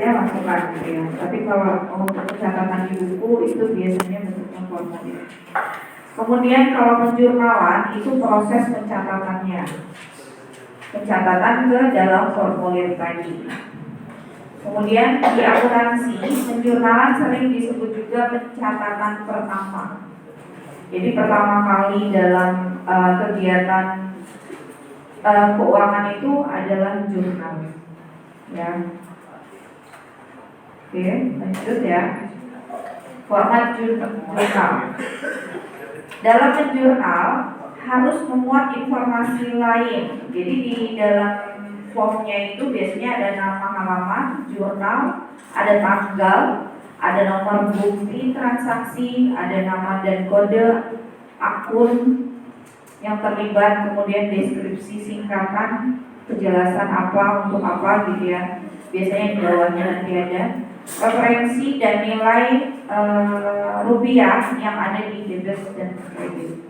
saja masukkan gitu ya. Tapi kalau untuk pencatatan di buku itu biasanya bentuknya formulir. Kemudian kalau penjurnalan itu proses pencatatannya, pencatatan ke dalam formulir tadi. Kemudian di akuntansi penjurnalan sering disebut juga pencatatan pertama. Jadi pertama kali dalam kegiatan keuangan itu adalah jurnal. Ya. Oke, lanjut ya. Format jurnal. Dalam jurnal harus memuat informasi lain. Jadi di dalam formnya itu biasanya ada nama halaman jurnal, ada tanggal, ada nomor bukti transaksi, ada nama dan kode akun yang terlibat, kemudian deskripsi singkatan, kejelasan apa untuk apa gitu ya. Biasanya di bawahnya nanti ada referensi dan nilai rupiah yang ada di debit dan kredit.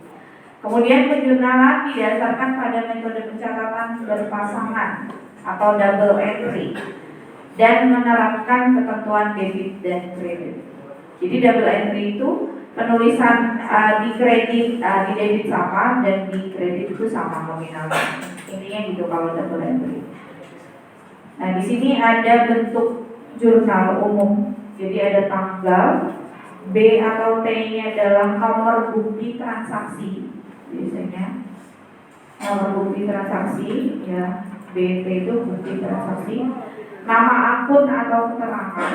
Kemudian penjurnalan didasarkan pada metode pencatatan berpasangan atau double entry dan menerapkan ketentuan debit dan kredit. Jadi double entry itu penulisan di kredit di debit sama dan di kredit itu sama nominalnya. Intinya gitu kalau double entry. Nah di sini ada bentuk jurnal umum. Jadi ada tanggal, B atau T-nya adalah nomor bukti transaksi. Biasanya nomor bukti transaksi ya, BT itu bukti transaksi, nama akun atau keterangan,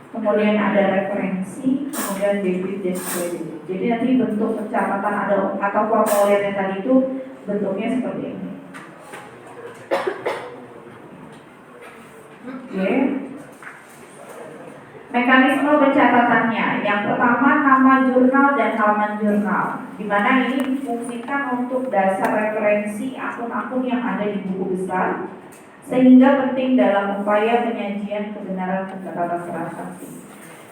kemudian ada referensi, kemudian debit dan kredit. Jadi nanti bentuk pencatatan atau formulirnya tadi itu bentuknya seperti ini. Oke. Mekanisme pencatatannya, yang pertama nama jurnal dan halaman jurnal, di mana ini difungsikan untuk dasar referensi akun-akun yang ada di buku besar, sehingga penting dalam upaya penyajian kebenaran pencatatan transaksi.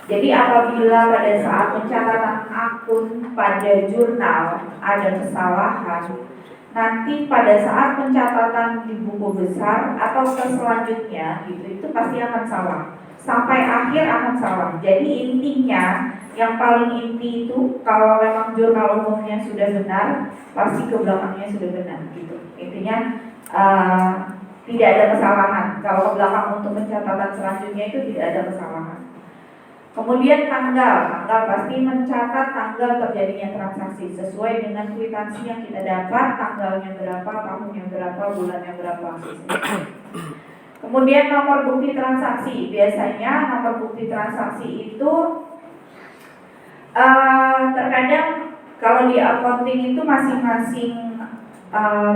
Jadi apabila pada saat pencatatan akun pada jurnal ada kesalahan, nanti pada saat pencatatan di buku besar atau ke selanjutnya itu pasti akan salah. Sampai akhir akan salah. Jadi intinya, yang paling inti itu kalau memang jurnal umumnya sudah benar, pasti ke belakangnya sudah benar gitu. Intinya tidak ada kesalahan. Kalau ke belakang untuk pencatatan selanjutnya itu tidak ada kesalahan. Kemudian tanggal pasti mencatat tanggal terjadinya transaksi sesuai dengan kwitansi yang kita dapat, tanggalnya berapa, tahunnya berapa, bulannya berapa. Kemudian nomor bukti transaksi, biasanya nomor bukti transaksi itu terkadang kalau di accounting itu masing-masing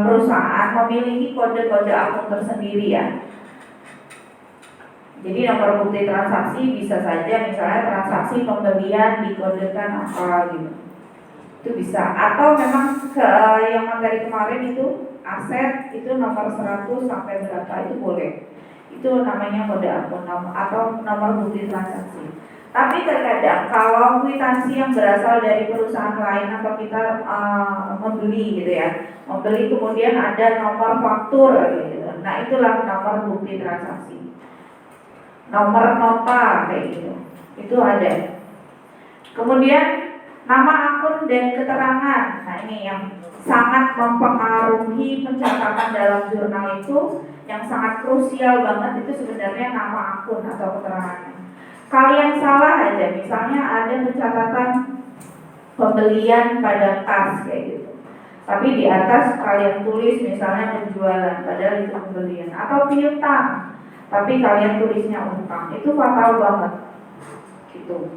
perusahaan memiliki kode-kode akun tersendiri ya. Jadi nomor bukti transaksi bisa saja misalnya transaksi pembelian dikodekan apa gitu, itu bisa. Atau memang yang materi kemarin itu aset itu nomor 100 sampai berapa itu boleh. Itu namanya kode akun atau nomor bukti transaksi. Tapi terkadang kalau kwitansi yang berasal dari perusahaan lain atau kita membeli gitu ya, membeli kemudian ada nomor faktur gitu. Nah itulah nomor bukti transaksi. Nomor nota kayak gitu, itu ada. Kemudian nama akun dan keterangan. Nah ini yang sangat mempengaruhi pencatatan dalam jurnal itu, yang sangat krusial banget itu sebenarnya nama akun atau keterangannya. Kalian salah aja, misalnya ada pencatatan pembelian pada kas kayak gitu, tapi di atas kalian tulis misalnya penjualan padahal itu pembelian, atau piutang tapi kalian tulisnya utang, itu fatal banget gitu.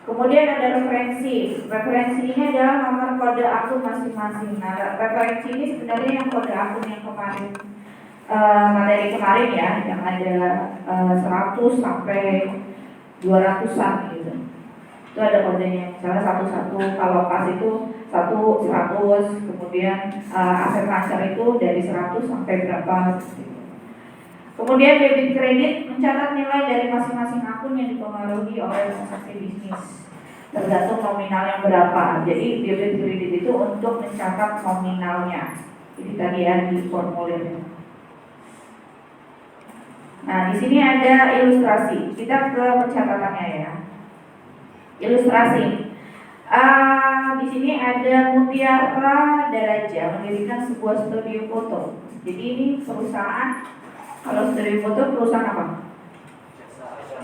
Kemudian ada referensi. Referensi ini adalah nomor kode akun masing-masing. Nah, referensi ini sebenarnya yang kode akun yang kemarin materi kemarin ya, yang ada 100 sampai 200-an gitu. Itu ada kodenya, misalnya 11, kalau pas itu 100, kemudian aset lancar itu dari 100 sampai berapa gitu. Kemudian debit kredit mencatat nilai dari masing-masing akun yang dipengaruhi oleh transaksi bisnis, tergantung nominal yang berapa. Jadi debit kredit itu untuk mencatat nominalnya. Jadi tadi ada di formulirnya. Nah, di sini ada ilustrasi. Kita ke pencatatannya ya. Ilustrasi. Di sini ada Mutiara Daraja mendirikan sebuah studio foto. Jadi ini perusahaan. Kalau studio foto perusahaan apa?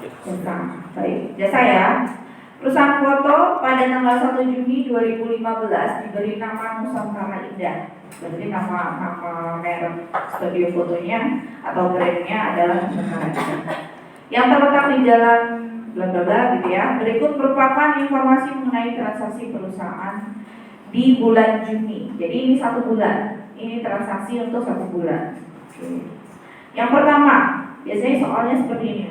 Jasa. Baik, jasa ya. Perusahaan foto pada tanggal 1 Juni 2015 diberi nama Nusantara Indah. Berarti nama merek studio fotonya atau brandnya adalah Nusantara Indah. Yang terletak di jalan bla bla bla gitu ya. Berikut merupakan informasi mengenai transaksi perusahaan di bulan Juni. Jadi ini 1 bulan. Ini transaksi untuk 1 bulan. Yang pertama, biasanya soalnya seperti ini.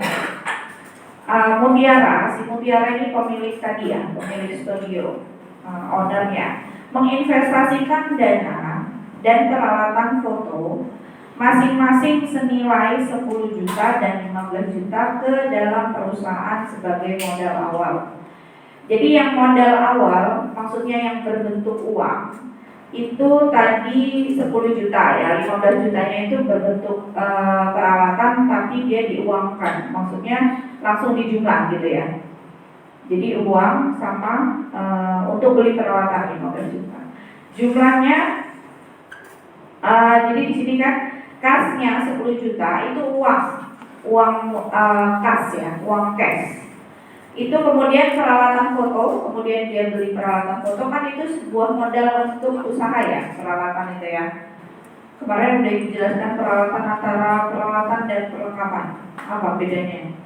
Si Mutiara ini pemilik tadi ya, pemilik studio, ownernya menginvestasikan dana dan peralatan foto masing-masing senilai 10 juta dan 15 juta ke dalam perusahaan sebagai modal awal. Jadi yang modal awal maksudnya yang berbentuk uang itu tadi 10 juta ya, 15 jutanya itu berbentuk peralatan tapi dia diuangkan, maksudnya langsung dijumlah gitu ya. Jadi uang sama untuk beli peralatan 15 juta. Jumlahnya jadi di sini kan kasnya 10 juta itu uang kas ya, uang cash. Itu kemudian peralatan foto, kemudian dia beli peralatan foto, kan itu sebuah modal untuk usaha ya, peralatan itu ya. Kemarin udah dijelaskan peralatan antara peralatan dan perlengkapan. Apa bedanya?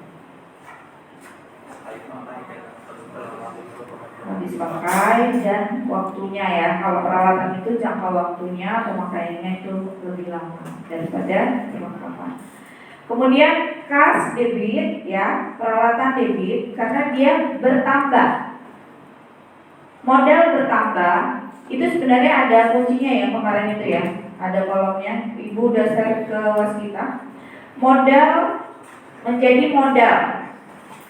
Habis pakai dan waktunya ya. Kalau peralatan itu jangka waktunya pemakaiannya itu lebih lama daripada perlengkapan. Kemudian kas debit ya, peralatan debit karena dia bertambah. Modal bertambah itu sebenarnya ada kuncinya ya kemarin itu ya. Ada kolomnya, Ibu udah share ke waskita. Modal menjadi modal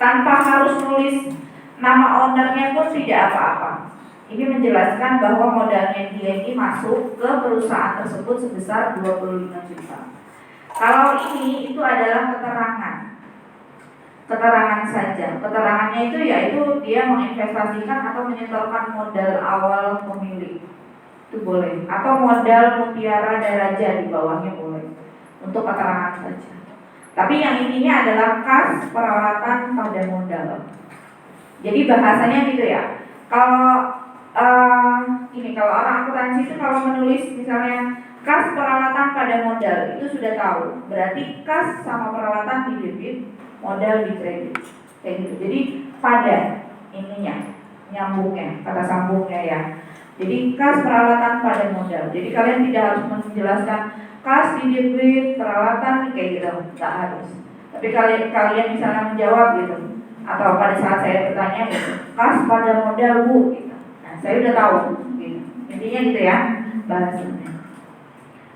tanpa harus nulis nama ownernya pun tidak apa-apa. Ini menjelaskan bahwa modalnya dia ini masuk ke perusahaan tersebut sebesar 25 juta. Kalau ini itu adalah keterangan saja. Keterangannya itu yaitu dia menginvestasikan atau menyetorkan modal awal pemilik, itu boleh. Atau modal Mutiara Daraja di bawahnya boleh. Untuk keterangan saja. Tapi yang intinya adalah kas peralatan pada modal. Jadi bahasanya gitu ya. Kalau kalau orang akuntansi itu kalau menulis misalnya kas peralatan pada modal itu sudah tahu, berarti kas sama peralatan di debit, modal di kredit, kayak gitu. Jadi pada ininya, nyambungnya, kata sambungnya ya. Jadi kas peralatan pada modal. Jadi kalian tidak harus menjelaskan kas di debit, peralatan kayak gitu, nggak harus. Tapi kalian misalnya menjawab gitu, atau pada saat saya bertanya gitu, kas pada modal Bu, gitu. Nah saya udah tahu, gitu. Intinya gitu ya bahasanya.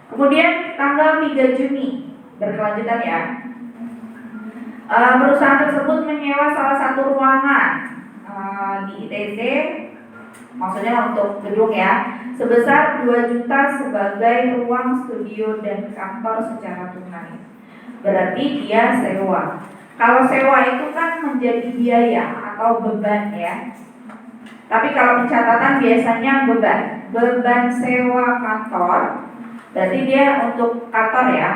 Kemudian tanggal 3 Juni berkelanjutan ya. Perusahaan tersebut menyewa salah satu ruangan di ITC, maksudnya untuk gedung ya, sebesar 2 juta sebagai ruang studio dan kantor secara tunai. Berarti dia sewa. Kalau sewa itu kan menjadi biaya atau beban ya. Tapi kalau pencatatan biasanya beban sewa kantor. Berarti dia untuk kantor ya,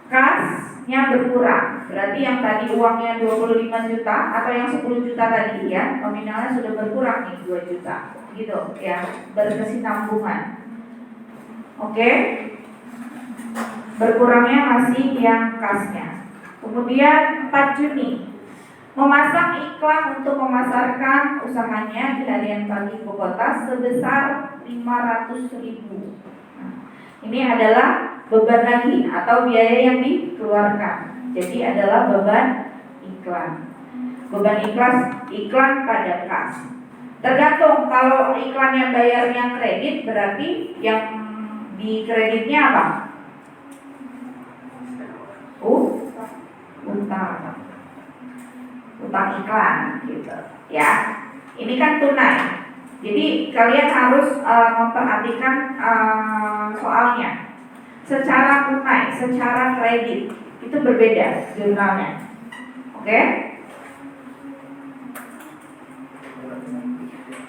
kasnya berkurang. Berarti yang tadi uangnya 25 juta atau yang 10 juta tadi ya, nominalnya sudah berkurang nih 2 juta. Gitu ya, berkesinambungan. Oke. Berkurangnya masih yang kasnya. Kemudian 4 Juni memasang iklan untuk memasarkan usahanya di harian pagi ibu kota sebesar 500.000. Ini adalah beban lagi atau biaya yang dikeluarkan. Jadi adalah beban iklan. Beban iklan pada kas. Tergantung, kalau iklannya bayarnya kredit berarti yang di kreditnya apa? Utang iklan gitu ya. Ini kan tunai. Jadi kalian harus memperhatikan soalnya. secara tunai, secara kredit. Itu berbeda jurnalnya. Oke?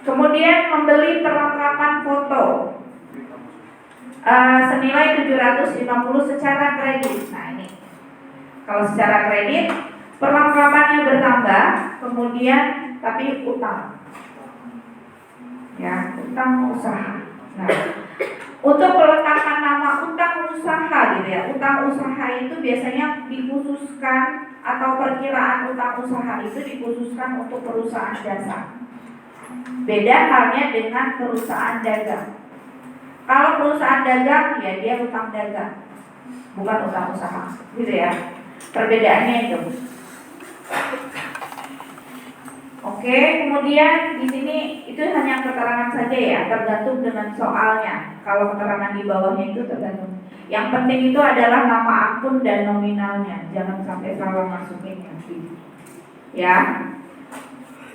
Kemudian membeli perlengkapan foto senilai 750 secara kredit. Nah ini, kalau secara kredit perlengkapannya bertambah, kemudian tapi utang, ya utang usaha. Nah, untuk peletakan nama utang usaha gitu ya, utang usaha itu biasanya dikhususkan atau perkiraan utang usaha itu dikhususkan untuk perusahaan jasa. Beda halnya dengan perusahaan dagang. Kalau perusahaan dagang ya dia utang dagang, bukan utang usaha, gitu ya. Perbedaannya itu. Oke, kemudian di sini itu hanya keterangan saja ya, tergantung dengan soalnya. Kalau keterangan di bawahnya itu tergantung. Yang penting itu adalah nama akun dan nominalnya, jangan sampai salah masukin nanti. Ya.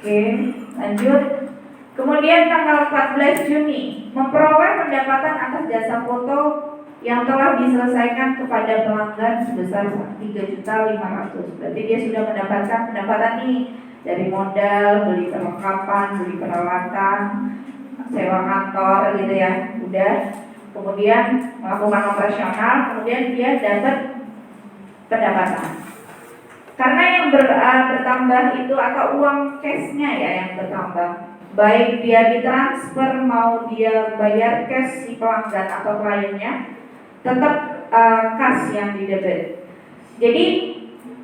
Oke, lanjut. Kemudian tanggal 14 Juni memperoleh pendapatan atas jasa foto yang telah diselesaikan kepada pelanggan sebesar 3.500.000. Berarti dia sudah mendapatkan pendapatan nih dari modal, beli perlengkapan, beli peralatan, sewa kantor gitu ya. Udah. Kemudian melakukan operasional, kemudian dia dapat pendapatan. Karena yang bertambah itu atau uang cashnya ya yang bertambah. Baik dia ditransfer mau dia bayar cash si pelanggan atau kliennya, tetap kas yang didebit. Jadi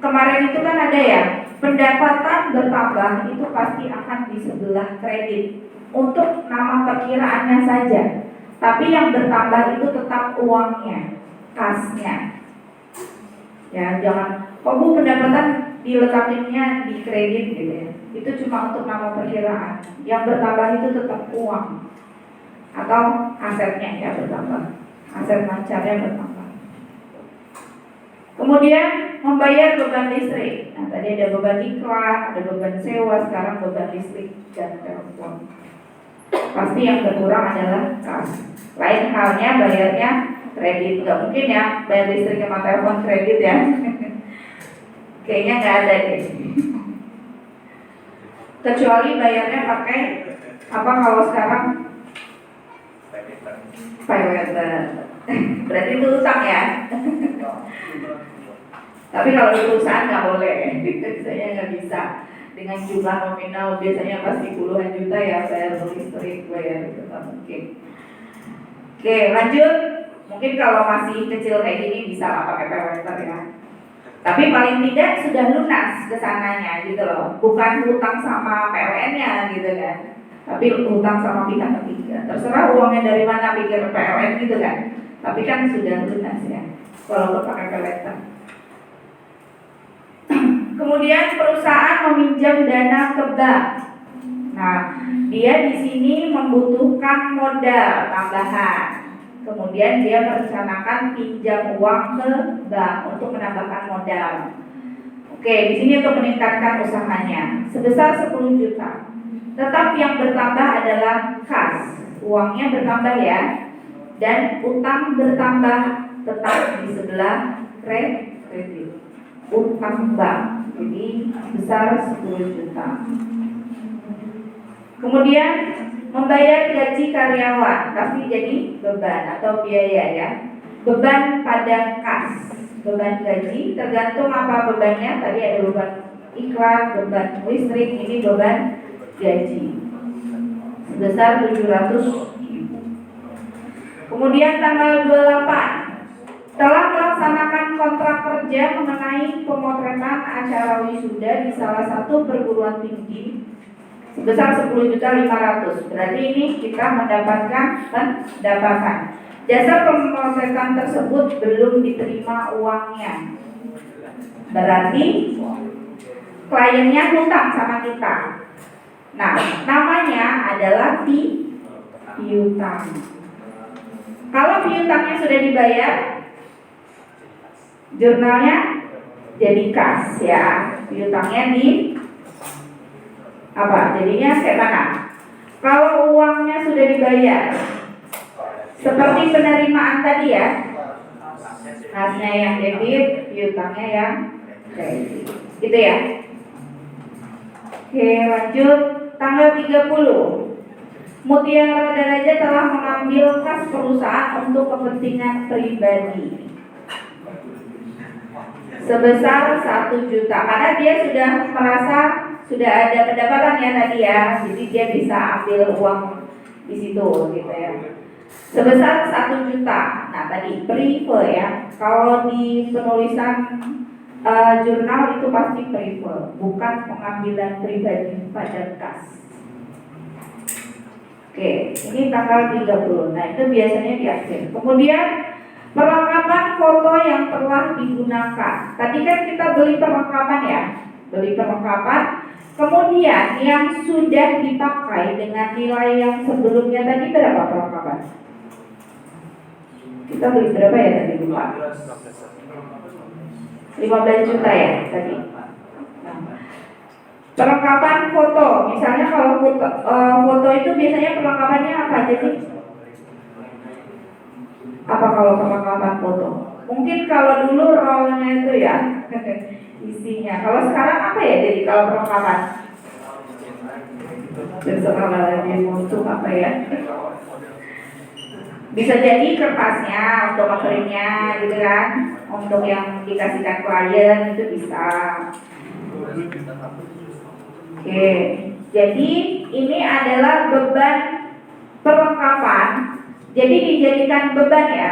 kemarin itu kan ada ya, pendapatan bertambah itu pasti akan di sebelah kredit untuk nama perkiraannya saja. Tapi yang bertambah itu tetap uangnya, kasnya. Ya jangan, kok Bu pendapatan diletakinnya di kredit gitu ya. Itu cuma untuk nama perkiraan. Yang bertambah itu tetap uang atau asetnya ya bertambah, aset mancarnya bertambah. Kemudian membayar beban listrik. Nah tadi ada beban iklan, ada beban sewa, sekarang beban listrik dan telepon. Pasti yang berkurang adalah kas. Lain halnya bayarnya kredit. Gak mungkin ya bayar listrik sama telepon kredit ya. Kayaknya nggak ada deh. Kecuali bayarnya pakai apa kalau sekarang pay letter. Berarti itu utang ya. Tapi kalau di perusahaan nggak boleh, saya nggak bisa. Dengan jumlah nominal biasanya pasti puluhan juta ya bayar listrik, bayar itu nggak mungkin. Oke lanjut. Mungkin kalau masih kecil kayak gini bisa lah pakai pay letter ya. Tapi paling tidak sudah lunas kesananya gitu loh. Bukan hutang sama PLN-nya gitu kan, tapi hutang sama pihak ketiga. Terserah uangnya dari mana, pikir PLN gitu kan. Tapi kan sudah lunas ya kalau pakai pay letter. Kemudian perusahaan meminjam dana ke bank. Nah, dia di sini membutuhkan modal tambahan. Kemudian dia merencanakan pinjam uang ke bank untuk menambahkan modal. Oke, di sini untuk meningkatkan usahanya sebesar 10 juta. Tetap yang bertambah adalah kas, uangnya bertambah ya, dan utang bertambah tetap di sebelah kredit, utang bank. Jadi besar 10 juta. Kemudian membayar gaji karyawan pasti jadi beban atau biaya ya. Beban pada kas, beban gaji tergantung apa bebannya. Tadi ada beban iklan, beban listrik, ini beban gaji sebesar 700.000. Kemudian tanggal 28 telah melaksanakan kontrak kerja mengenai pemotretan acara wisuda di salah satu perguruan tinggi sebesar 10.500.000. Berarti ini kita mendapatkan pendapatan. Jasa pemotretan tersebut belum diterima uangnya. Berarti kliennya hutang sama kita. Nah, namanya adalah piutang. Kalau piutangnya sudah dibayar, jurnalnya jadi kas ya. Piutangnya di apa? Jadinya kayak mana? Kalau uangnya sudah dibayar, seperti penerimaan tadi ya, Kasnya yang debit, piutangnya yang kredit. Gitu ya. Oke, lanjut. Tanggal 30. Mutiara Daraja telah mengambil kas perusahaan untuk kepentingan pribadi sebesar 1 juta, karena dia sudah merasa sudah ada pendapatan ya tadi ya, jadi dia bisa ambil uang di situ gitu ya, sebesar 1 juta. Nah tadi prive ya, kalau di penulisan jurnal itu pasti prive, bukan pengambilan pribadi pada kas. Oke, ini tanggal 30. Nah, itu biasanya di akhir. Kemudian perlengkapan foto yang telah digunakan. Tadi kan kita beli perlengkapan ya. Beli perlengkapan. Kemudian yang sudah dipakai dengan nilai yang sebelumnya tadi berapa perlengkapan? Kita beli berapa ya tadi? 15 juta ya tadi. Perlengkapan foto, misalnya kalau foto itu biasanya perlengkapannya apa aja sih? Apa kalau perlengkapan foto? Mungkin kalau dulu rollnya itu ya isinya. Kalau sekarang apa ya jadi kalau perlengkapan? Terserah lagi untuk apa ya? Bisa jadi kertasnya untuk materinya gitu kan, untuk yang dikasihkan klien itu bisa. Oke, jadi ini adalah beban perlengkapan. Jadi dijadikan beban ya.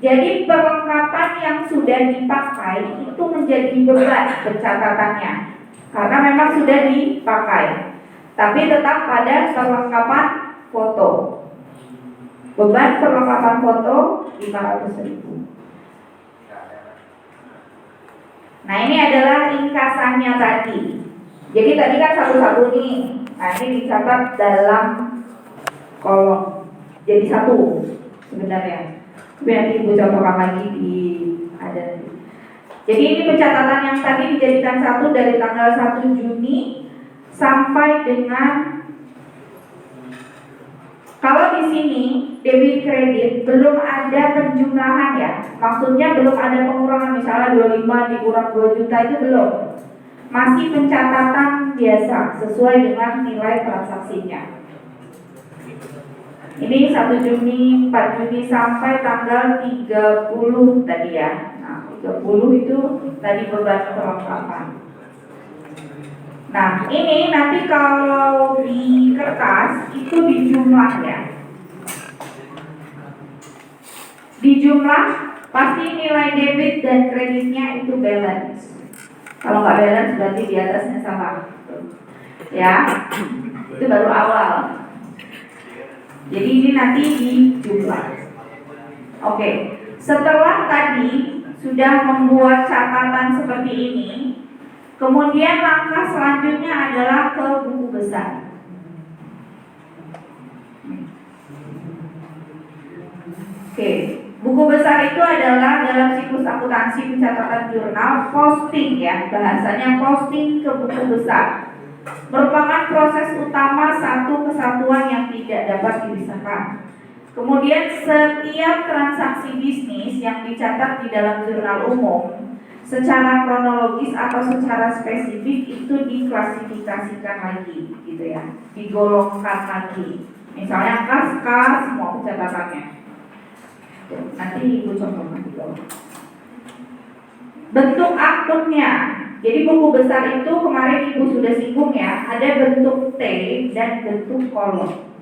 Jadi perlengkapan yang sudah dipakai itu menjadi beban pencatatannya, karena memang sudah dipakai. Tapi tetap pada perlengkapan foto. Beban perlengkapan foto 500.000. Nah ini adalah ringkasannya tadi. Jadi tadi kan satu-satu nih. Nah ini dicatat dalam kolom. Jadi satu sebenarnya. Tapi nanti Ibu contohkan lagi di ada. Jadi ini pencatatan yang tadi dijadikan satu dari tanggal 1 Juni sampai dengan, kalau di sini debit kredit belum ada penjumlahan ya. Maksudnya belum ada pengurangan, misalnya 25 dikurang 2 juta itu belum. Masih pencatatan biasa sesuai dengan nilai transaksinya. Ini 1 Juni, 4 Juni sampai tanggal 30 tadi ya. Nah, 30 itu tadi beban perlengkapan. Nah, ini nanti kalau di kertas itu dijumlah ya. Dijumlah pasti nilai debit dan kreditnya itu balance. Kalau nggak balance berarti di atasnya sama. Ya, itu baru awal. Jadi ini nanti dijumlah. Oke, setelah tadi sudah membuat catatan seperti ini, kemudian langkah selanjutnya adalah ke buku besar. Oke, buku besar itu adalah dalam siklus akuntansi pencatatan jurnal posting ya, bahasanya posting ke buku besar. Merupakan proses utama satu kesatuan yang tidak dapat dipisahkan. Kemudian setiap transaksi bisnis yang dicatat di dalam jurnal umum secara kronologis atau secara spesifik itu diklasifikasikan lagi gitu ya, digolongkan lagi. Misalnya kas semua pencatatannya. Nanti Ibu contohkan di bawah. Bentuk akunnya. Jadi buku besar itu kemarin Ibu sudah singgung ya, ada bentuk T dan bentuk kolom.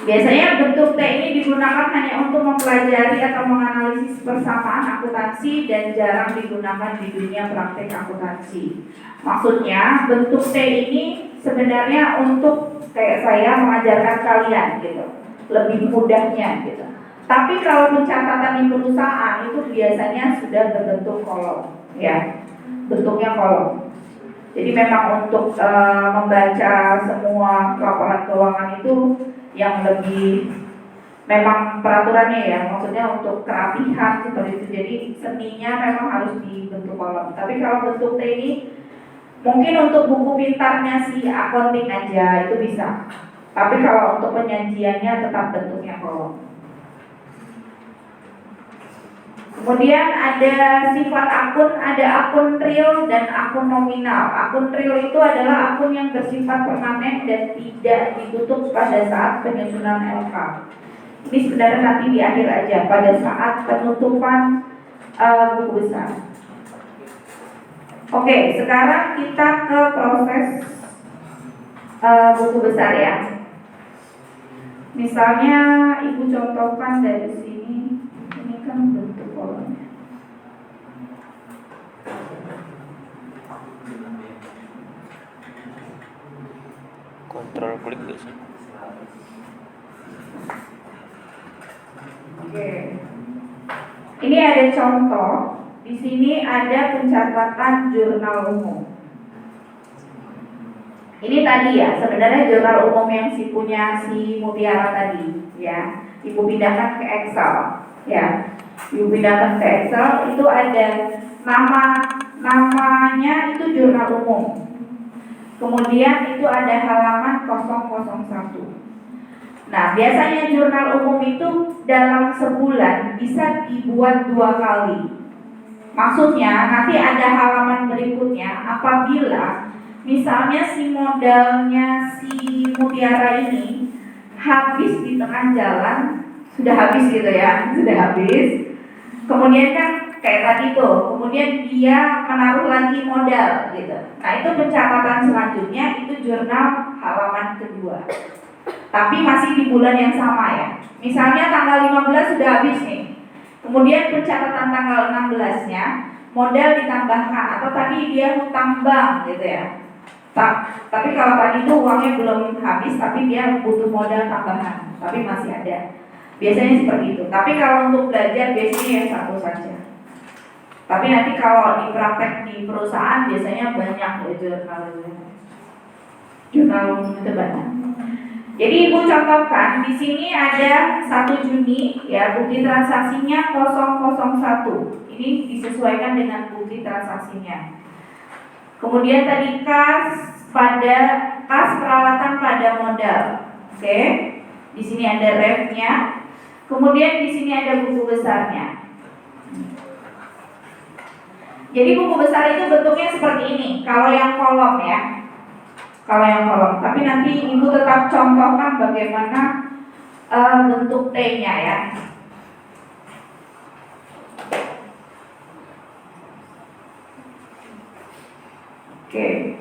Biasanya bentuk T ini digunakan hanya untuk mempelajari atau menganalisis persamaan akuntansi dan jarang digunakan di dunia praktek akuntansi. Maksudnya bentuk T ini sebenarnya untuk kayak saya mengajarkan kalian gitu, lebih mudahnya gitu. Tapi kalau pencatatan di perusahaan itu biasanya sudah berbentuk kolom, ya, bentuknya kolom. Jadi memang untuk membaca semua laporan keuangan itu yang lebih memang peraturannya ya, maksudnya untuk kerapihan seperti itu. Jadi seninya memang harus dibentuk kolom. Tapi kalau bentuk T ini mungkin untuk buku pintarnya si accounting aja itu bisa. Tapi kalau untuk penyajiannya tetap bentuknya kolom. Kemudian ada sifat akun, ada akun real dan akun nominal. Akun real itu adalah akun yang bersifat permanen dan tidak ditutup pada saat penyusunan LK. Ini sebenarnya nanti di akhir aja pada saat penutupan buku besar. Oke, sekarang kita ke proses buku besar ya. Misalnya ibu contohkan dari sini, ini kan bentuk kolomnya. Kontrol klik guys. Oke. Ini ada contoh. Di sini ada pencatatan jurnal umum. Ini tadi ya, sebenarnya jurnal umum yang punya si Mutiara tadi, ya. Ibu pindahkan ke Excel, ya. Ibu pindahkan ke Excel, itu ada namanya itu jurnal umum. Kemudian itu ada halaman 001. Nah, biasanya jurnal umum itu dalam sebulan bisa dibuat 2 kali. Maksudnya nanti ada halaman berikutnya apabila misalnya si modalnya si Mutiara ini habis di tengah jalan, sudah habis gitu ya, sudah habis. Kemudian kan kayak tadi tuh, kemudian dia menaruh lagi modal gitu. Nah, itu pencatatan selanjutnya itu jurnal halaman kedua. Tapi masih di bulan yang sama ya. Misalnya tanggal 15 sudah habis nih. Kemudian pencatatan tanggal 16-nya modal ditambahkan atau tadi dia hutang bank gitu ya. Tapi kalau tadi itu uangnya belum habis tapi dia butuh modal tambahan, tapi masih ada. Biasanya seperti itu. Tapi kalau untuk belajar biasanya yang satu saja. Tapi nanti kalau di praktek di perusahaan biasanya banyak jurnal itu banyak. Jadi ibu contohkan di sini ada 1 Juni ya, bukti transaksinya 001. Ini disesuaikan dengan bukti transaksinya. Kemudian tadi kas peralatan pada modal. Oke. Di sini ada refnya. Kemudian di sini ada buku besarnya. Jadi buku besar itu bentuknya seperti ini. Kalau yang kolom ya. Kalau yang kolom, tapi nanti ibu tetap contohkan bagaimana bentuk T-nya ya. Oke.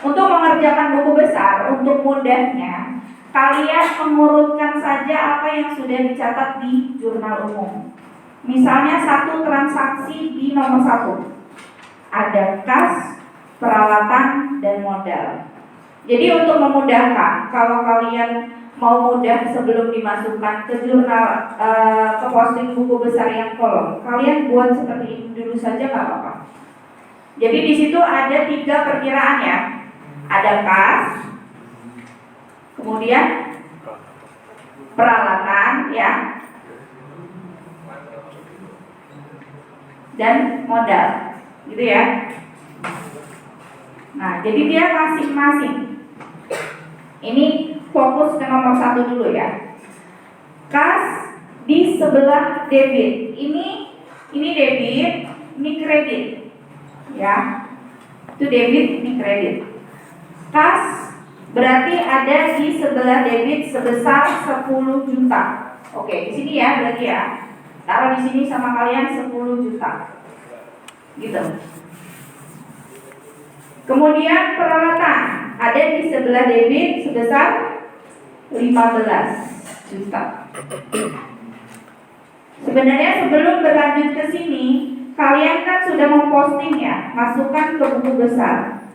Untuk mengerjakan buku besar, untuk mudahnya, kalian mengurutkan saja apa yang sudah dicatat di jurnal umum. Misalnya satu transaksi di nomor 1. Ada kas, peralatan, dan modal. Jadi untuk memudahkan, kalau kalian mau mudah sebelum dimasukkan ke jurnal ke posting buku besar yang kolom, kalian buat seperti ini dulu saja nggak apa-apa. Jadi di situ ada 3 perkiraan ya, ada kas, kemudian peralatan ya, dan modal, gitu ya. Nah, jadi dia masing-masing. Ini fokus ke nomor 1 dulu ya. Kas di sebelah debit. Ini debit, ini kredit. Ya. Itu debit, ini kredit. Kas berarti ada di sebelah debit sebesar 10 juta. Oke, di sini ya berarti ya. Taruh di sini sama kalian 10 juta. Gitu. Kemudian peralatan ada di sebelah debit sebesar 15 juta. Sebenarnya sebelum berlanjut ke sini, kalian kan sudah memposting ya, masukkan ke buku besar.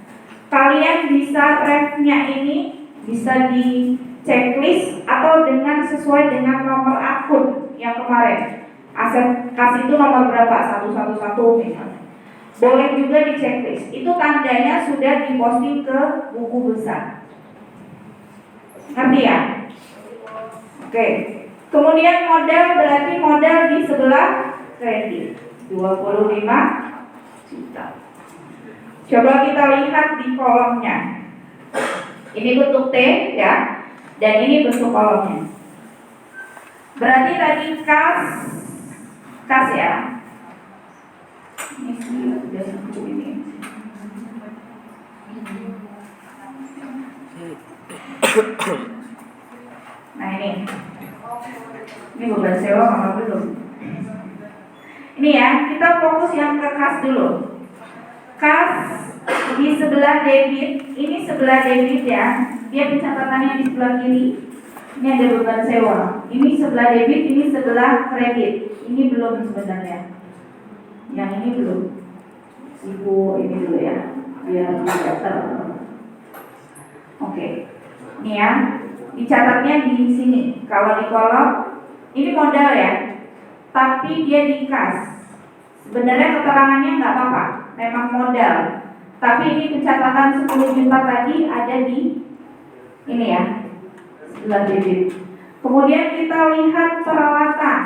Kalian bisa refnya ini bisa di checklist atau dengan sesuai dengan nomor akun yang kemarin. Aset kas itu nomor berapa? 111 misalnya. Boleh juga di checklist. Itu tandanya sudah diposting ke buku besar. Ngerti ya? Oke. Kemudian modal berarti modal di sebelah kredit 25 juta. Coba kita lihat di kolomnya. Ini bentuk T ya, dan ini bentuk kolomnya. Berarti tadi kas ya. Ini 930 ini. Nah ini beban sewa sama belum? Ini ya, kita fokus yang ke kas dulu. Kas di sebelah debit, ini sebelah debit ya. Dia pencatatannya di sebelah kiri. Ini ada beban sewa. Ini sebelah debit, ini sebelah kredit. Ini belum sebenarnya. Yang ini belum. Ibu ini dulu ya, biar tidak Oke. Ini ya. Dicatatnya di sini. Kalau di kolom ini modal ya. Tapi dia di kas. Sebenarnya keterangannya nggak apa-apa, memang modal. Tapi ini pencatatan 10 juta tadi ada di ini ya, sebelah debit. Kemudian kita lihat peralatan.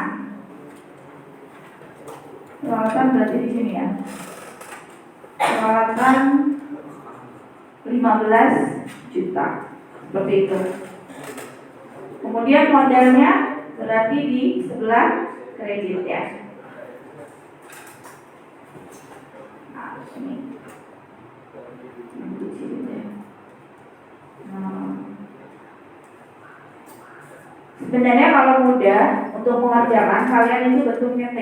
Peralatan berarti di sini ya. Peralatan 15 juta. Seperti itu. Kemudian modalnya berarti di sebelah kredit ya. Nah, ini. Sebenarnya kalau mudah untuk mengerjakan kalian itu bentuknya T.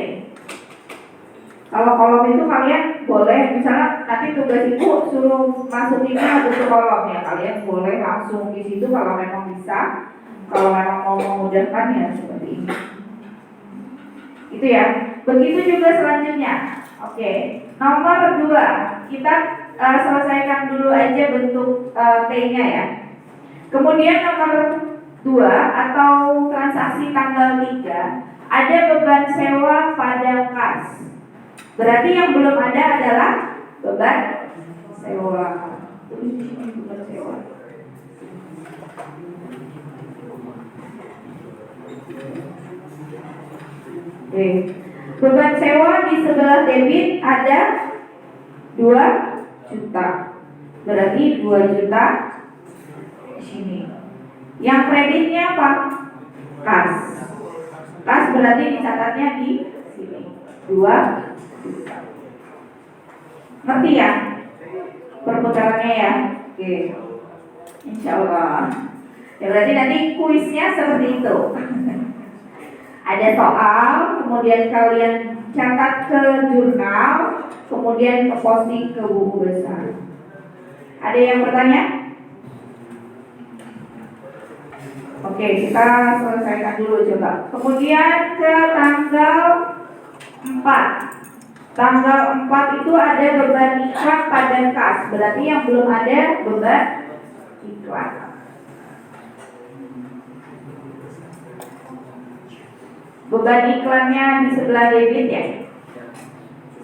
Kalau kolom itu kalian boleh, misalnya nanti tugas ibu suruh masukinnya bentuk kolom ya, kalian boleh langsung di situ kalau memang bisa. Kalau memang mau memudahkan ya seperti ini. Itu ya. Begitu juga selanjutnya. Oke. Nomor 2, kita selesaikan dulu aja bentuk T-nya ya. Kemudian nomor 2 atau transaksi tanggal 3, ada beban sewa pada kas. Berarti yang belum ada adalah beban sewa. Beban sewa. Oke. Beban sewa di sebelah debit ada 2 juta. Berarti 2 juta di sini. Yang kreditnya apa? Kas. Kas berarti dicatatnya di sini. 2 juta. Ngerti ya? Perputarannya ya? Oke. Insya Allah. Ya berarti nanti kuisnya seperti itu. Ada soal, kemudian kalian catat ke jurnal, kemudian posting ke buku besar. Ada yang bertanya? Oke, kita selesaikan dulu coba. Kemudian ke tanggal 4. Tanggal 4 itu ada beban iklan pada kas. Berarti yang belum ada beban iklan. Beban iklannya di sebelah debit ya.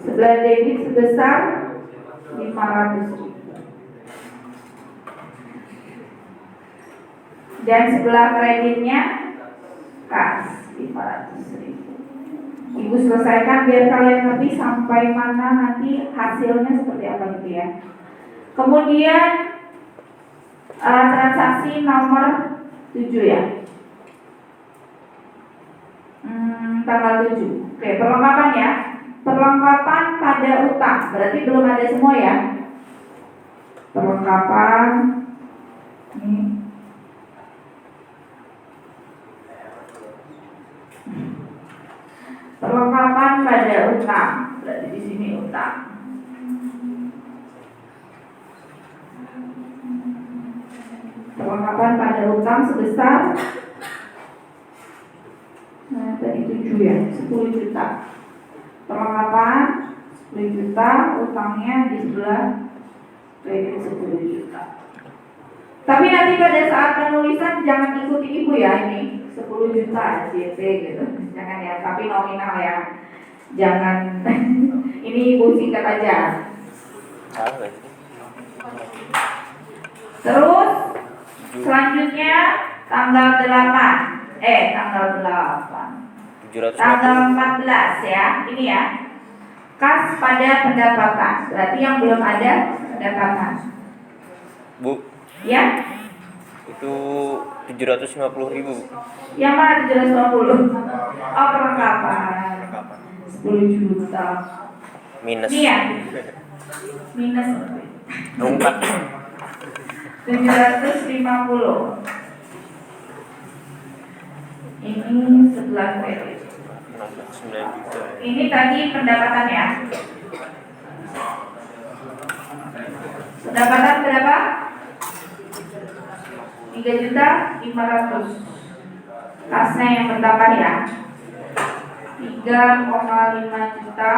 Sebelah debit sebesar 500.000. Dan sebelah kreditnya kas 500.000. Ibu selesaikan biar kalian ngerti sampai mana nanti hasilnya seperti apa gitu ya. Kemudian transaksi nomor 7 ya. Tanggal 7. Oke, perlengkapan ya. Perlengkapan pada utang. Berarti belum ada semua ya. Perlengkapan ini. Perlengkapan pada utang. Berarti di sini utang. Perlengkapan pada utang sebesar tadi 7 ya, 10 juta. Perlengkapan 10 juta, utangnya di sebelah kredit 10 juta. Tapi nanti pada saat penulisan jangan ikuti ibu ya, ini 10 juta JT gitu. Jangan ya, tapi nominal ya. Jangan ini ibu singkat aja. Terus selanjutnya tanggal 8. Tanggal 8. Tanggal 14 ya. Ini ya. Kas pada pendapatan. Berarti yang belum ada pendapatan. Bu. Ya. Itu 750.000. Yang mana 750? Oh, perlengkapan 10 juta. Minus. Iya. Minus 4. 750. Ini sebelah kredit. 9 juta. Ini tadi pendapatannya. Pendapatan berapa? 3.500.000. Kasnya yang bertambah ya. 3,5 juta.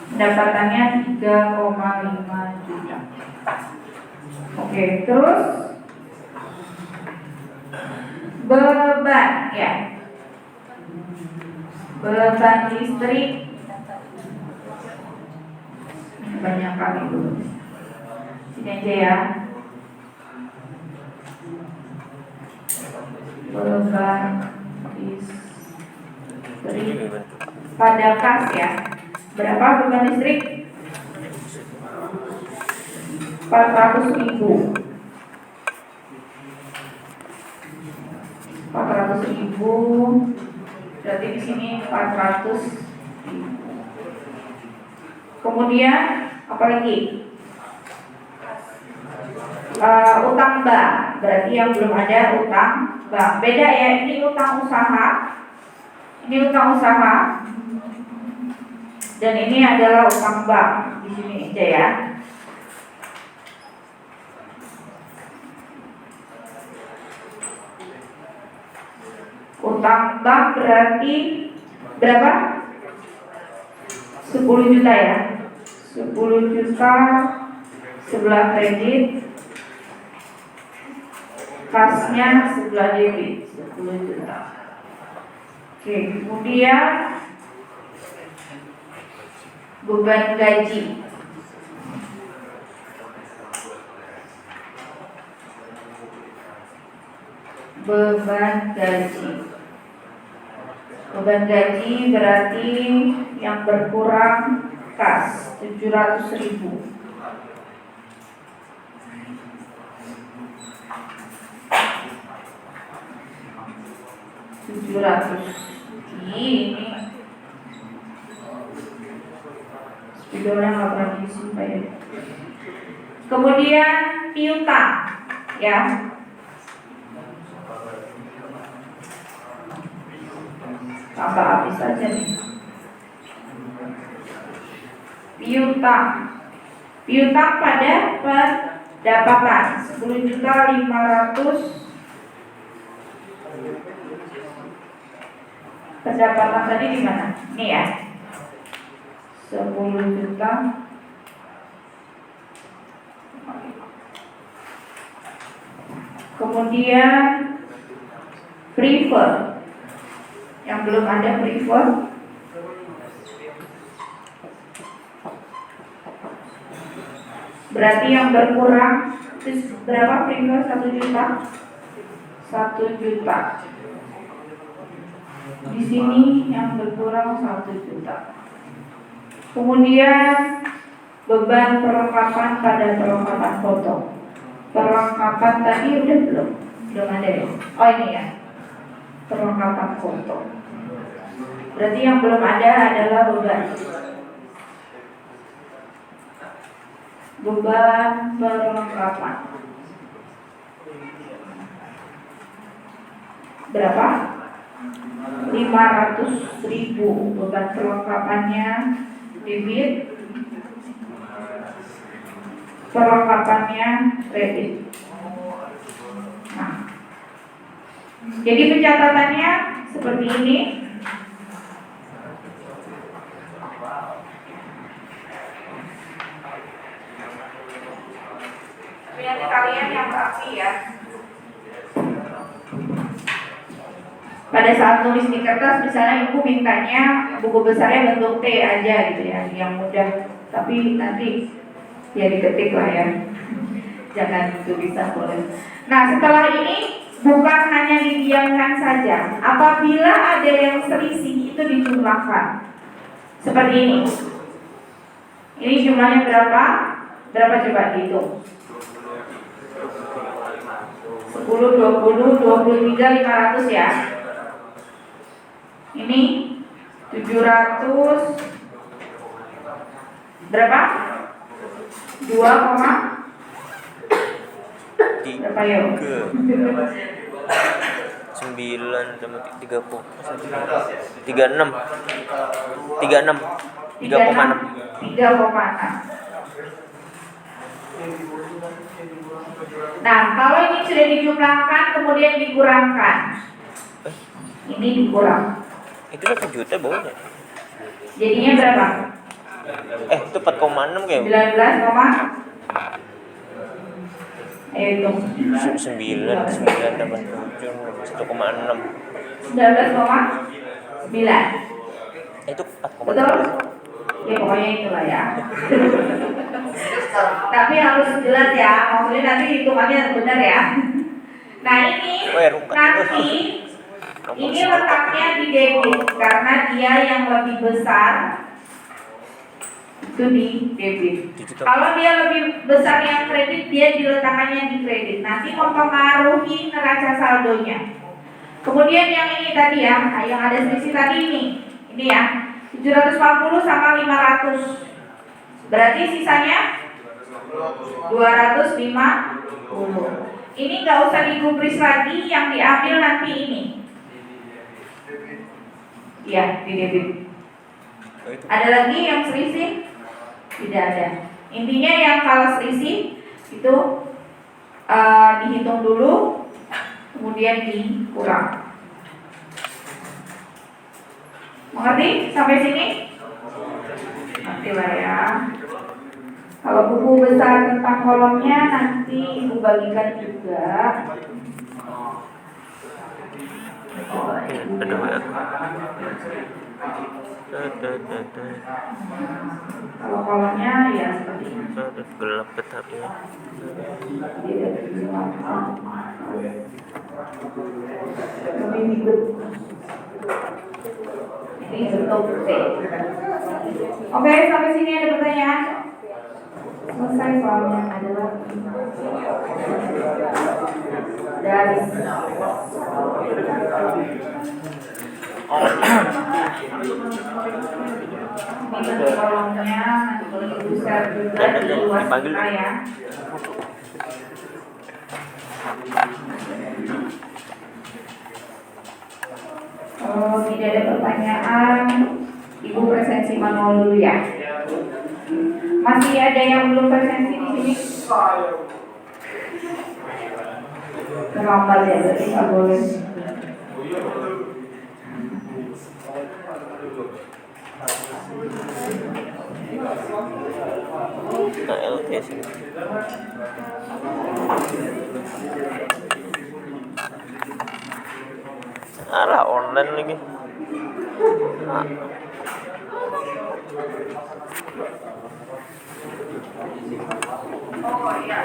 Pendapatannya 3,5 juta. Oke, terus beban ya. Beban listrik banyak kali dulu. Sini aja ya. Beban listrik pada kas ya. Berapa beban listrik? 400.000. 400.000. Berarti di sini 400.000. Kemudian apa lagi? Utang bank. Berarti yang belum ada utang bank. Beda ya. Ini utang usaha. Ini utang usaha. Dan ini adalah utang bank. Di sini aja ya. Utang bank berarti berapa? 10 juta ya. 10 juta sebelah kredit, kasnya sebelah debit 10 juta. Oke, kemudian beban gaji. Beban gaji. Beban gaji berarti yang berkurang kas 700.000. Ini spidolnya nggak pernah disimpan ya. Kemudian piutang ya. Tambah habis saja nih. Piutang. Piutang pada pendapatan 10.500.000. Pendapatan tadi di mana? Nih ya. 10 juta. Kemudian prefer. Yang belum ada prefer. Berarti yang berkurang berapa prefer? 1 juta. 1 juta. Di sini yang berkurang 1 juta. Kemudian beban perlengkapan pada perlengkapan foto. Perlengkapan tadi udah belum ada ya. Oh ini ya. Perlengkapan foto. Berarti yang belum ada adalah beban. Beban perlengkapan. Berapa? 500.000 beban perlengkapannya debit, perlengkapannya kredit. Nah, jadi pencatatannya seperti ini. Biar kalian yang rapi ya. Pada saat nulis di kertas misalnya ibu mintanya buku besarnya bentuk T aja gitu ya, yang mudah. Tapi nanti ya diketik lah ya. Jangan tulisan boleh. Nah setelah ini bukan hanya didiamkan saja. Apabila ada yang selisih itu dijumlahkan. Seperti ini. Ini jumlahnya berapa? Berapa coba dihitung? 10, 20, 23, 500 ya. Ini 700 berapa? 2, berapa ya? 9 sama 30 36 36 3,6 3,6. Nah, kalau ini sudah dijumlahkan kemudian dikurangkan, ini dikurang, itu 1 juta bawahnya. jadinya berapa? Itu 4,6 kayak 19, ayo hitung. 9 tambah 7 1,6. 19,9. Itu Betul? 4,3. Ya pokoknya itulah ya. Tapi harus jelas ya, maksudnya nanti hitungannya benar ya. Nah ini nanti ini letaknya di debit karena dia yang lebih besar itu di debit. Kalau dia lebih besar yang kredit, dia diletakkannya di kredit. Nanti mempengaruhi neraca saldonya. Kemudian yang ini tadi ya, yang ada selisih tadi ini ya, 750 sama 500. Berarti sisanya 250. Ini nggak usah digubris lagi, yang diambil nanti ini. Ya, di debit. Ada lagi yang selisih? Tidak ada. Intinya yang kalau selisih itu dihitung dulu, kemudian dikurang. Mengerti sampai sini? Nanti lah ya. Kalau buku besar tentang kolomnya nanti ibu bagikan juga. Kalau kolomnya ya seperti ini. Gelap betapnya. Lebih ikut. Ini bentuk T. Oke, sampai sini ada pertanyaan? Selesai soalnya adalah dari ini kolomnya nanti kalau besar juga di luas kita ya. Kalau tidak ada pertanyaan, ibu presensi manual dulu ya. Masih ada yang belum presensi di sini? Terlambat ya, berarti nggak boleh. Nah, LTS ini. Alah, online lagi. Oh iya,